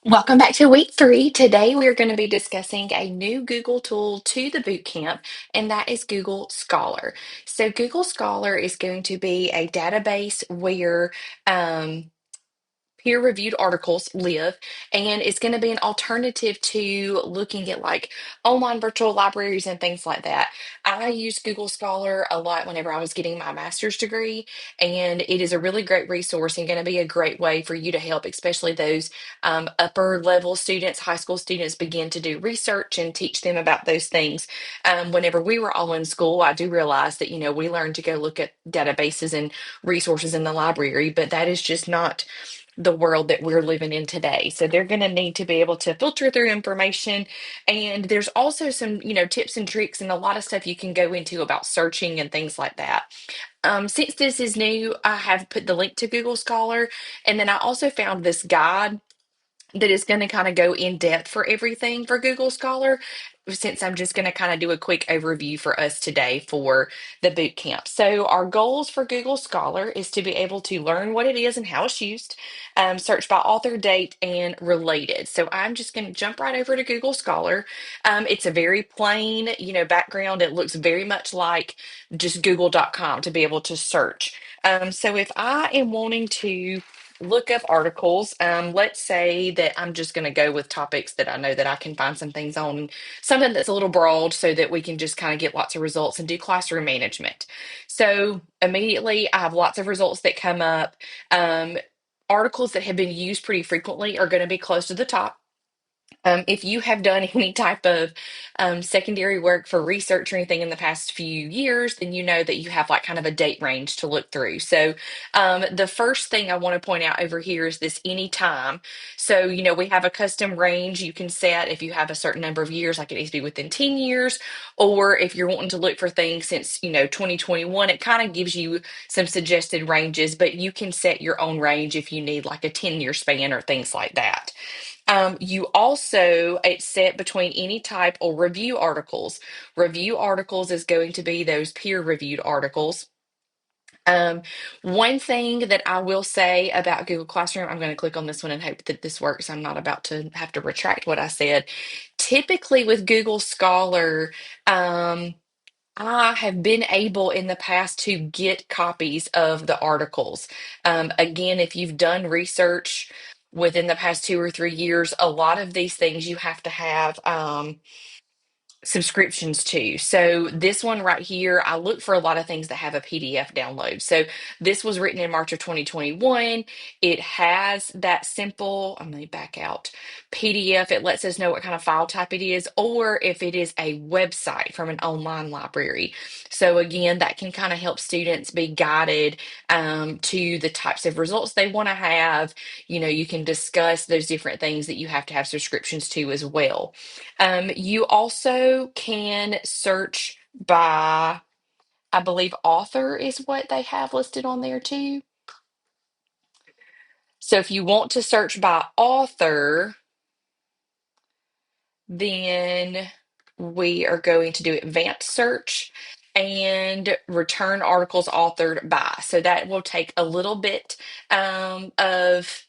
Welcome back to week three. Today we are going to be discussing a new Google tool to the boot camp, and that is Google Scholar. So Google Scholar is going to be a database where peer-reviewed articles live, and it's going to be an alternative to looking at like online virtual libraries and things like that. I use Google Scholar a lot whenever I was getting my master's degree, and it is a really great resource and going to be a great way for you to help, especially those upper level students, high school students, begin to do research and teach them about those things. Whenever we were all in school, I do realize that, we learned to go look at databases and resources in the library, but that is just not the world that we're living in today. So they're going to need to be able to filter through information. And there's also some, tips and tricks and a lot of stuff you can go into about searching and things like that. Since this is new, I have put the link to Google Scholar. And then I also found this guide that is going to kind of go in depth for everything for Google Scholar, since I'm just going to kind of do a quick overview for us today for the boot camp. So, our goals for Google Scholar is to be able to learn what it is and how it's used, search by author, date, and related. So, I'm just going to jump right over to Google Scholar. It's a very plain, background. It looks very much like just google.com to be able to search. So, if I am wanting to look up articles. Let's say that I'm just going to go with topics that I know that I can find some things on, something that's a little broad so that we can just kind of get lots of results and do classroom management. So immediately I have lots of results that come up. Um, Articles that have been used pretty frequently are going to be close to the top. If you have done any type of secondary work for research or anything in the past few years, then you know that you have like kind of a date range to look through. So, the first thing I want to point out over here is this anytime. So, we have a custom range you can set if you have a certain number of years, like it needs to be within 10 years, or if you're wanting to look for things since, 2021, it kind of gives you some suggested ranges, but you can set your own range if you need like a 10-year span or things like that. You also, it's set between any type or review articles. Review articles is going to be those peer reviewed articles. Um, One thing that I will say about Google Classroom, I'm going to click on this one and hope that this works. I'm not about to have to retract what I said. Typically, with Google Scholar, I have been able in the past to get copies of the articles. Again, if you've done research within the past 2 or 3 years, a lot of these things you have to have. Subscriptions to. So this one right here, I look for a lot of things that have a PDF download. So this was written in March of 2021. It has that simple, I'm going to back out, PDF. It lets us know what kind of file type it is, or if it is a website from an online library. So again, that can kind of help students be guided to the types of results they want to have. You can discuss those different things that you have to have subscriptions to as well. You also can search by, I believe, author is what they have listed on there too. So if you want to search by author, then we are going to do advanced search and return articles authored by. So that will take a little bit of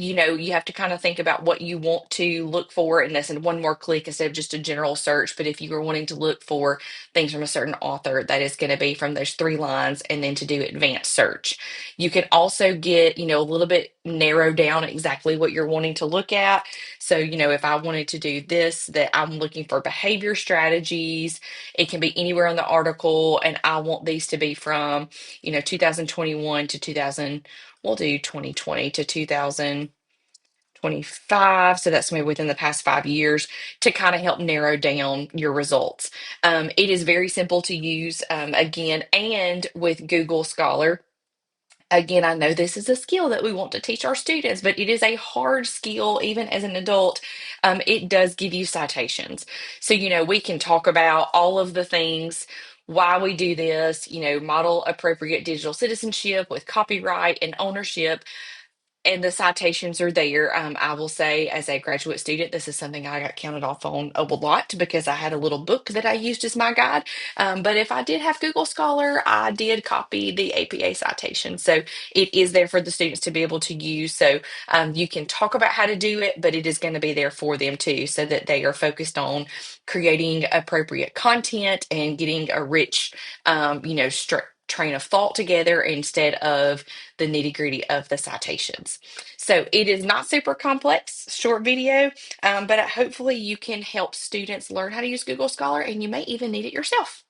you have to kind of think about what you want to look for, and that's in one more click instead of just a general search. But if you were wanting to look for things from a certain author, that is going to be from those 3 lines, and then to do advanced search. You can also get, a little bit narrow down exactly what you're wanting to look at. So, if I wanted to do this, that I'm looking for behavior strategies, it can be anywhere in the article, and I want these to be from, 2021 to 2000. We'll do 2020 to 2025. So that's maybe within the past 5 years to kind of help narrow down your results. It is very simple to use, again, and with Google Scholar. Again, I know this is a skill that we want to teach our students, but it is a hard skill, even as an adult. It does give you citations. So, we can talk about all of the things, why we do this, model appropriate digital citizenship with copyright and ownership. And the citations are there. I will say, as a graduate student, this is something I got counted off on a lot because I had a little book that I used as my guide. But if I did have Google Scholar, I did copy the APA citation. So it is there for the students to be able to use. So you can talk about how to do it, but it is going to be there for them too, so that they are focused on creating appropriate content and getting a rich, train of thought together instead of the nitty gritty of the citations. So it is not super complex, short video, but hopefully you can help students learn how to use Google Scholar and you may even need it yourself.